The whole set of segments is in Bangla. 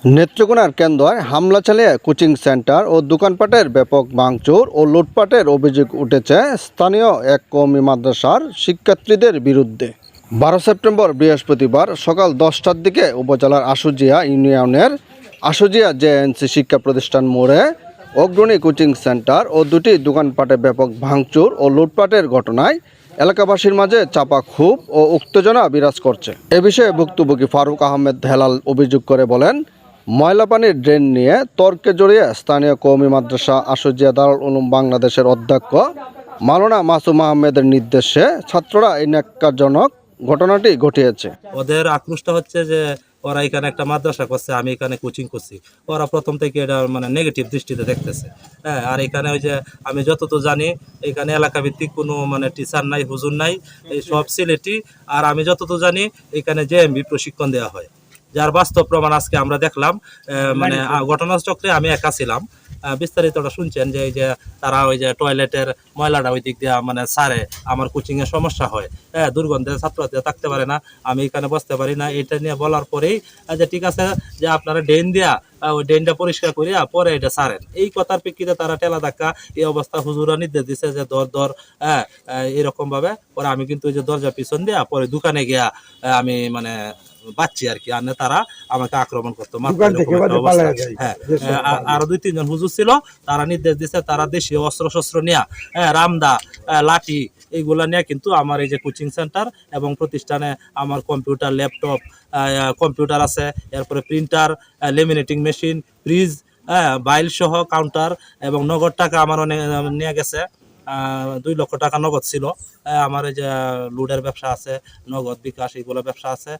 নেত্রকোনার কেন্দ্রায় হামলা চালিয়ে কোচিং সেন্টার ও দোকানপাটের ব্যাপক ভাঙচুর ও লুটপাটের অভিযোগ উঠেছে স্থানীয় এক কওমি মাদ্রাসার শিক্ষার্থীদের বিরুদ্ধে। 12 সেপ্টেম্বর বৃহস্পতিবার সকাল 10টার দিকে উপজেলার আশুজিয়া ইউনিয়নের আশুজিয়া জেএনসি শিক্ষা প্রতিষ্ঠান মোড়ে অগ্রণী কোচিং সেন্টার ও দুটি দোকানপাটে ব্যাপক ভাঙচুর ও লুটপাটের ঘটনায় এলাকাবাসীর মাঝে চাপা ক্ষোভ ও উত্তেজনা বিরাজ করছে। এ বিষয়ে ভুক্তভোগী ফারুক আহমেদ হেলাল অভিযোগ করে বলেন, ময়লা পানির ড্রেন নিয়ে তর্কে জড়িয়ে স্থানীয় কওমি মাদ্রাসা আশুজিয়া দারুল উলুম বাংলাদেশের অধ্যক্ষ মাওলানা মাসুম আহমেদের নির্দেশে ছাত্ররা এই ন্যাক্কারজনক ঘটনাটি ঘটিয়েছে। ওদের আক্রোশটা হচ্ছে যে ওরা এখানে একটা মাদ্রাসা করছে, আমি এখানে কোচিং করছি। ওরা প্রথম থেকে এটা মানে নেগেটিভ দৃষ্টিতে দেখতেছে। হ্যাঁ, আর এখানে ওই যে আমি যতদূর জানি এখানে এলাকা ভিত্তিক কোনো মানে টিচার নাই, হুজুর নাই, এই সব সিলেটি। আর আমি যতদূর জানি এখানে জেএমবি প্রশিক্ষণ দেওয়া হয়, যার বাস্তব প্রমাণ আজকে আমরা দেখলাম। মানে ঘটনাচক্রে আমি একা ছিলাম। বিস্তারিতটা শুনছেন যে এই যে তারা ওই যে টয়লেটের ময়লাটা ওই দিক দিয়ে মানে সারে আমার কোচিংয়ে সমস্যা হয়। হ্যাঁ, দুর্গন্ধে ছাত্রছাত্রীরা থাকতে পারে না, আমি এখানে বসতে পারি না। এটা নিয়ে বলার পরেই যে ঠিক আছে যে আপনারা ড্রেন দিয়া ওই ড্রেনটা পরিষ্কার করিয়া পরে এটা সারেন। এই কথার প্রেক্ষিতে তারা টেলা ধাক্কা এই অবস্থা হুজুরা নির্দেশ দিচ্ছে যে দর হ্যাঁ এরকম ভাবে পরে আমি কিন্তু ওই যে দরজা পিছন দিয়া পরে দোকানে গিয়া আমি মানে বাচ্চি আর কি। আর তারা আমাকে আক্রমণ করতো। হ্যাঁ, আরো 2-3 জন হুজুর ছিল, তারা নির্দেশ দিচ্ছে তারা দেশীয় অস্ত্র শস্ত্র নিয়ে রামদা লাঠি এইগুলা নিয়ে কিন্তু আমার এই যে কোচিং সেন্টার এবং প্রতিষ্ঠানে আমার কম্পিউটার, ল্যাপটপ, কম্পিউটার আছে, এরপরে প্রিন্টার, লেমিনেটিং মেশিন, ফ্রিজ, বাইল সহ কাউন্টার এবং নগদ টাকা আমার নিয়ে গেছে। 2 লক্ষ টাকা নগদ ছিল। আমার এই যে লুডের ব্যবসা আছে, নগদ বিকাশ এইগুলো ব্যবসা আছে।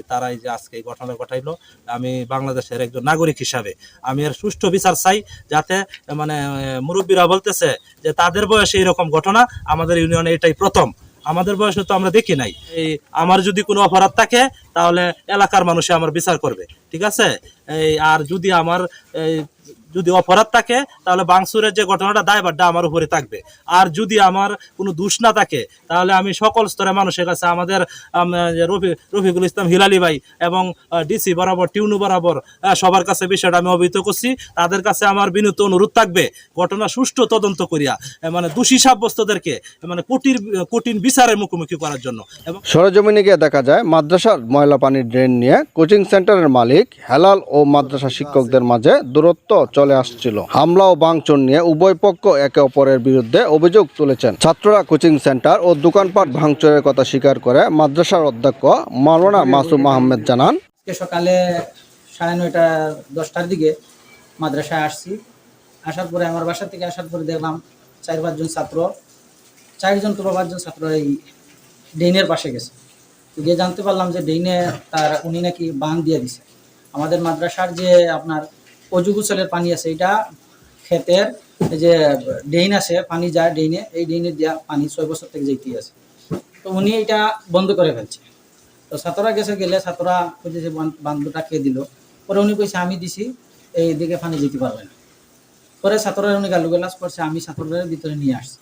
তারাই যে আজকে এই ঘটনা ঘটাইলো। আমি বাংলাদেশের একজন নাগরিক হিসাবে আমি এর সুষ্ঠু বিচার চাই, যাতে মানে মুরব্বীরা বলতেছে যে তাদের বয়সে এরকম ঘটনা আমাদের ইউনিয়নে এটাই প্রথম। আমাদের বয়সে তো আমরা দেখি নাই। এই আমার যদি কোনো অপরাধ থাকে তাহলে এলাকার মানুষে আমার বিচার করবে, ঠিক আছে। এই আর যদি আমার যদি অপরাধ থাকে তাহলে বাংসুরের যে ঘটনাটা দায়ভারটা আমার উপরে থাকবে। আর যদি আমার কোনো দোষ না থাকে তাহলে আমি সকল স্তরের মানুষের কাছে আমাদের রফিকুল ইসলাম হিলালি ভাই এবং ডিসি বরাবর, টিউনু বরাবর সবার কাছে বিষয়টা আমি অবহিত করছি। তাদের কাছে আমার বিনীত অনুরোধ থাকবে ঘটনা সুষ্ঠু তদন্ত করিয়া মানে দোষী সাব্যস্তদেরকে মানে কঠিন বিচারের মুখোমুখি করার জন্য। এবং সরেজমিনে গিয়ে দেখা যায় মাদ্রাসার ময়লা পানির ড্রেন নিয়ে কোচিং সেন্টারের মালিক হেলাল ও মাদ্রাসা শিক্ষকদের মাঝে দূরত্ব চলে আসছিল। হামলা ও ভাঙচুর নিয়ে উভয় পক্ষ একে অপরের বিরুদ্ধে অভিযোগ তুলেছেন। ছাত্ররা কোচিং সেন্টার ও দোকানপাট ভাঙচুরের কথা স্বীকার করে মাদ্রাসার অধ্যক্ষ মাওলানা মাসুম আহমেদ জানান, সকালে 9:30 10টার দিকে মাদ্রাসায় আসছি। আসার পরে আমার বাসা থেকে আসার পরে দেখলাম 4-5 জন ছাত্র, 4জন তো 5 জন ছাত্র এই ড্রেনের পাশে গেছে। গিয়ে জানতে পারলাম যে ড্রেনে উনি নাকি বাঁধ দিয়ে দিছে। আমাদের মাদ্রাসার যে আপনার অজু গোসলের পানি আছে, এটা ক্ষেতের যে ড্রেন আছে, পানি যায় ড্রেনে, এই ড্রেনে দেওয়া পানি 6 বছর থেকে যেতেই আছে। তো উনি এটা বন্ধ করে ফেলছে। তো ছাত্ররা গেলে ছাত্ররা খুঁজেছে বান্ধটা কে দিল। পরে উনি কইছে আমি দিছি, এই দিকে পানি যেতে পারবে না। পরে ছাত্ররা উনি গালুগালাজ করছে, আমি ছাত্রদের ভিতরে নিয়ে আসছি।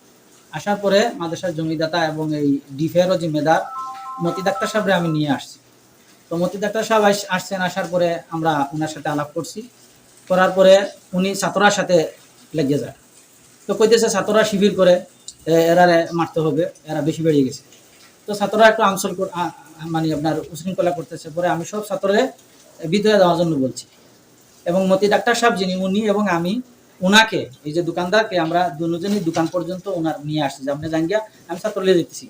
আসার পরে মাদ্রাসার জমিদাতা এবং এই ডিফেরও জিম্মেদার মতি ডাক্তার সাহেবরে আমি নিয়ে আসছি। তো মতি ডাক্তার সাহেব আসছেন। আসার পরে আমরা ওনার সাথে আলাপ করছি। করার পরে উনি ছাত্ররার সাথে লেগে যায়। তো কইতেছে ছাত্ররা শিবির করে এরারে মারতে হবে, এরা বেশি বেড়ে গেছে। তো ছাত্ররা একটু আনসল মানে আপনার উশৃঙ্খলা করতেছে। পরে আমি সব ছাত্ররে ভিতরে দেওয়ার জন্য বলছি এবং মতি ডাক্তার সাহেব যিনি, উনি এবং আমি ওনাকে এই যে দোকানদারকে আমরা দুজনই দোকান পর্যন্ত ওনার নিয়ে আসছি যে আপনি জাঙ্গিয়া আমি ছাত্র লিয়ে যেতেছি।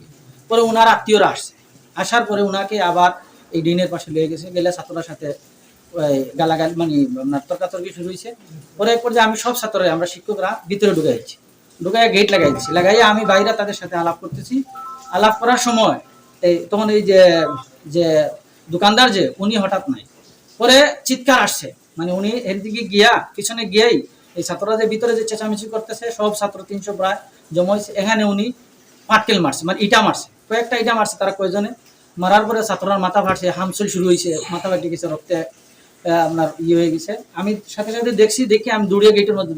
পরে ওনার আত্মীয়রা আসছে। আসার পরে ওনাকে আবার এই ডিনের পাশে লিয়ে গেছে। গেলে ছাত্রদের সাথে গালাগালি মানে আপনার তর্কাতর্কি শুরু হয়েছে। পরে এক পর্যায়ে আমি সব ছাত্ররা আমরা শিক্ষকরা ভিতরে ঢুকে যাচ্ছি, ঢুকাইয়া গেট লাগাই দিচ্ছি। লাগাইয়া আমি বাইরে তাদের সাথে আলাপ করতেছি। আলাপ করার সময় তখন এই যে দোকানদার যে উনি হঠাৎ নাই। পরে চিৎকার আসছে, মানে উনি এর দিকে গিয়া পিছনে গিয়েই এই ছাত্ররা যে ভিতরে যে চেঁচামেচি করতেছে, সব ছাত্র 300 প্রায় জমা হয়েছে। এখানে উনি পাটকেল মারছে, মানে ইটা মারছে, কয়েকটা ইটা মারছে তারা কয়েকজনে। মারার পরে ছাত্ররার মাথা ফাটছে, হামসুল শুরু হয়েছে, মাথা ফাটে গেছে, রক্তে আপনার হয়ে গেছে। আমি সাথে সাথে দেখে আমি দৌড়িয়ে গেটের মধ্যে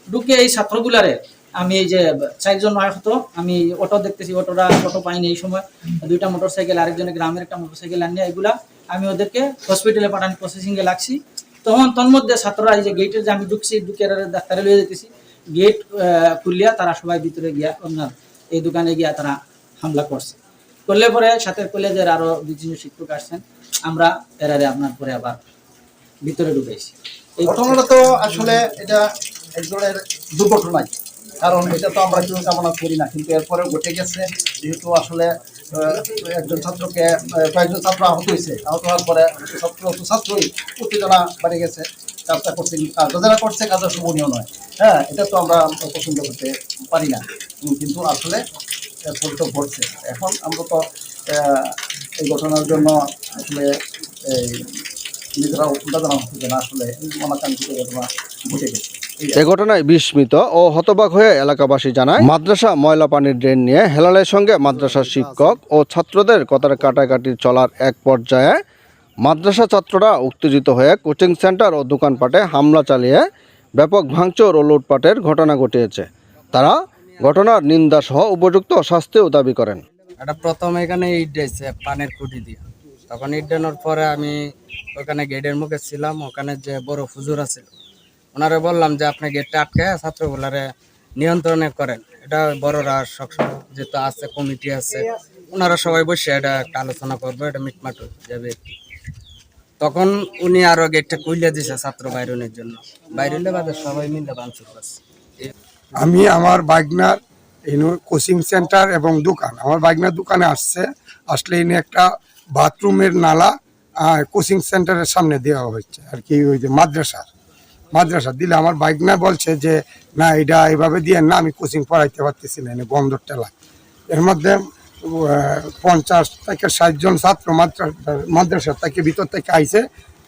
ঢুকে এই ছাত্রগুলারে আমি এই যে 4 জন হতো, আমি অটো দেখতেছি, অটো পাইনি এই সময়। 2টা মোটরসাইকেল, আরেকজনের গ্রামের একটা মোটরসাইকেল আনিয়ে এগুলা আমি ওদেরকে হসপিটালে পাঠানো প্রসেসিংয়ে লাগছি। তখন তন্মধ্যে ছাত্ররা এই যে গেটের যে আমি ঢুকছি ঢুকে ডাক্তারে লিয়ে যেতেছি, গেট খুলিয়া তারা সবাই ভিতরে গিয়া আপনার এই দোকানে গিয়া তারা হামলা করলে পরে সাথে কলেজের আরো 2-3 শিক্ষক আসছেন, আমরা এরারে আপনার পরে আবার ভিতরে ঢুকাইছি। এই ঘটনাটা তো আসলে এটা এক ধরনের দুর্ঘটনাই, কারণ এটা তো আমরা কেউ কামনা করি না, কিন্তু এরপরেও ঘটে গেছে। যেহেতু আসলে একজন ছাত্রকে কয়েকজন ছাত্র আহত হয়েছে, আহত হওয়ার পরে ছাত্রই উত্তেজনা বেড়ে গেছে, কাজটা করছে, যারা করছে কাজটা শুভনীয় নয়। হ্যাঁ, এটা তো আমরা পছন্দ করতে পারি না, কিন্তু আসলে এরপর তো ঘটছে। এখন আমরা তো এই ঘটনার জন্য আসলে এই নিজেরাও উন্নতনা হচ্ছে যে না, আসলে অনাকাঙ্ক্ষিত ঘটনা ঘটে গেছে। এ ঘটনায় বিস্মিত ও হতবাক হয়ে এলাকাবাসী জানায়, মাদ্রাসা ময়লা পানির ড্রেন নিয়ে হেলালের সঙ্গে মাদ্রাসার শিক্ষক ও ছাত্রদের কথার কাটাকাটি চলার এক পর্যায়ে মাদ্রাসা ছাত্ররা উত্তেজিত হয়ে কোচিং সেন্টার ও দোকানপাটে হামলা চালিয়ে ব্যাপক ভাঙচুর ও লুটপাটের ঘটনা ঘটিয়েছে। তারা ঘটনার নিন্দা সহ উপযুক্ত শাস্তিও দাবি করেন। এটা প্রথম এখানে ইট দিয়েছে পানের খুঁটি দিয়ে, তখন ইট দেওয়ার পরে আমি ওখানে গেটের মুখে ছিলাম, ওখানে যে বড় হুজুর আছে ওনারে বললাম যে আপনি গেটটা আটকে ছাত্রগুলারে নিয়ন্ত্রণে করেন, এটা বড়রা সবসময় যেহেতু আছে কমিটি আছে, ওনারা সবাই বসে এটা একটা আলোচনা করবে, এটা মিটমাট হয়ে যাবে। তখন উনি আরো গেটটা খুলে দিছে ছাত্র বাইরনের জন্য, বাইরলে বাদে সবাই মিলে ভাঙচুর করছে। আমি আমার বাইকনার কোচিং সেন্টার এবং দোকান, আমার বাইকনার দোকানে আসলে এনে একটা বাথরুমের নালা কোচিং সেন্টারের সামনে দেওয়া হচ্ছে আর কি, ওই যে মাদ্রাসা দিলে আমার বাইকনা বলছে যে না এটা এইভাবে দিয়ে না, আমি কোচিং পড়াইতে পারতেছি না, এনে বন্দর টেলা। এর মধ্যে 50 থেকে 60 জন ছাত্র মাদ্রাসা থেকে ভিতর থেকে আইছে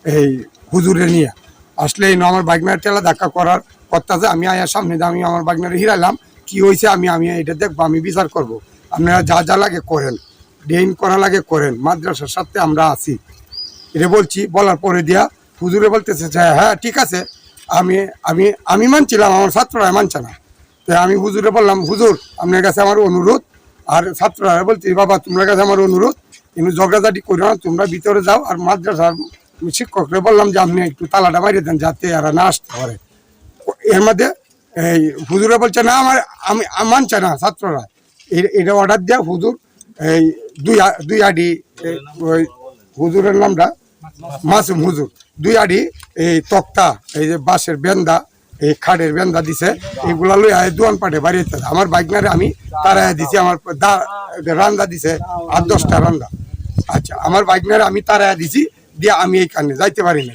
এই হুজুরে নিয়ে আসলে আমার বাইকনার টেলা ধাক্কা করার কথা, যে আমি আয়ার সামনে আমি আমার বাইকনারে হিরাইলাম, কি হয়েছে আমি এটা দেখবো, আমি বিচার করব, আপনারা যা যা লাগে করেন, ড্রেন করা লাগে করেন, মাদ্রাসার সাথে আমরা আছি এটা বলছি। বলার পরে দিয়া হুজুরে বলতেছে যে হ্যাঁ ঠিক আছে, আমি মানছিলাম, আমার ছাত্ররা মানছে না। তো আমি হুজুরে বললাম, হুজুর আপনার কাছে আমার অনুরোধ, আর ছাত্ররা বলছি বাবা তোমার কাছে আমার অনুরোধ, কিন্তু ঝগড়াঝাটি করো না, তোমরা ভিতরে যাও। আর মাদ্রাসার শিক্ষকরা বললাম যে আপনি একটু তালাটা মারিয়ে দেন যাতে এরা না আসতে পারে। এর মধ্যে এই হুজুরে বলছে না আমি মানছে না ছাত্ররা, এটা অর্ডার দেওয়া হুজুর এই দুই আডি, ওই হুজুরের নামটা মাসুম হুজুর, 2 আডি এই তক্তা, এই যে বাঁশের বেন্দা, এই খাড়ের বেন্দা দিছে, এইগুলা লই দোয়ান পাটে বাড়িতে আমার বাইকনারে আমি তারাই দিছি, আমার রান্দা দিছে 8-10টা রান্দা। আচ্ছা, আমার বাইকনারে আমি তারাই দিছি দিয়ে আমি এইখানে যাইতে পারি না,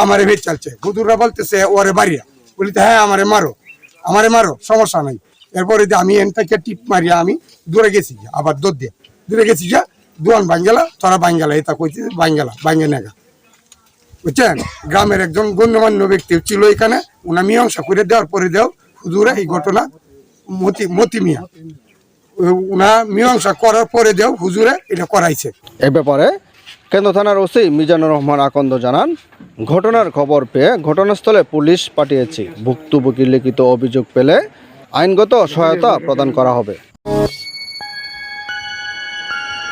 আমার ভেট চলছে। হুজুররা বলতেছে ওরে বাড়িয়া, বলিতে হ্যাঁ আমারে মারো সমস্যা নাই। এরপরে আমি এন থেকে টিপ মারিয়া আমি দূরে গেছি, আবার দৌড় দিয়ে দূরে গেছি, যা দোয়ান বাঙ্গেলা তোরা বাঙ্গেলা, এটা কইছে বাঙ্গে নেগা, বুঝছেন। গ্রামের একজন গণ্যমান্য ব্যক্তি ছিল এখানে, ওনা মীমাংসা করে দেওয়ার পরে হুজুরে এই ঘটনা মতি মিয়া ওনা মীমাংসা করার পরে হুজুরে এটা করাইছে। এ ব্যাপারে কেন্দ্র থানার ওসি মিজানুর রহমান আকন্দ জানান, ঘটনার খবর পেয়ে ঘটনাস্থলে পুলিশ পাঠিয়েছি, ভুক্তভোগীর লিখিত অভিযোগ পেলে আইনগত সহায়তা প্রদান করা হবে।